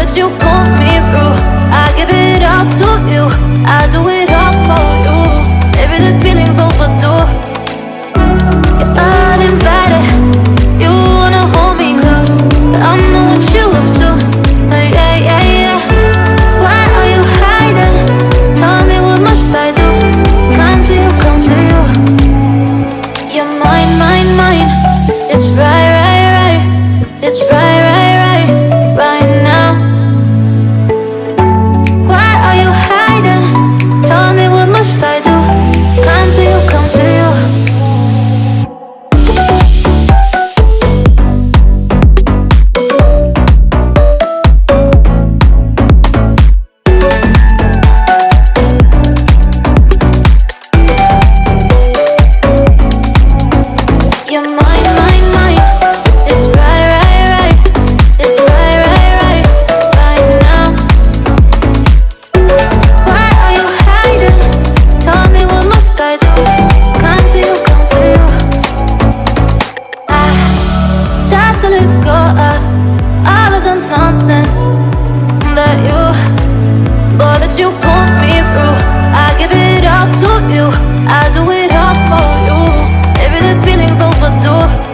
that you pull me through. I give it all to you, I do it all for you. Maybe this feeling's overdue. You're uninvited, you wanna hold me close, but I know what you have to. Yeah, yeah, yeah. Why are you hiding? Tell me, what must I do? Come to you, come to you. You're mine, mine, mine. It's right, right, right. It's right, right, right, right now. Why are you hiding? Tell me, what must I do? Come to you, come to you. You're mine, mine, mine. It's right, right, right. It's right, right, right, right now. Why are you hiding? Tell me, what must I do? Come to you, come to you. I try to let go of all of the nonsense that you pull me through. I give it all to you, I do it all for you. Maybe this feeling's overdue.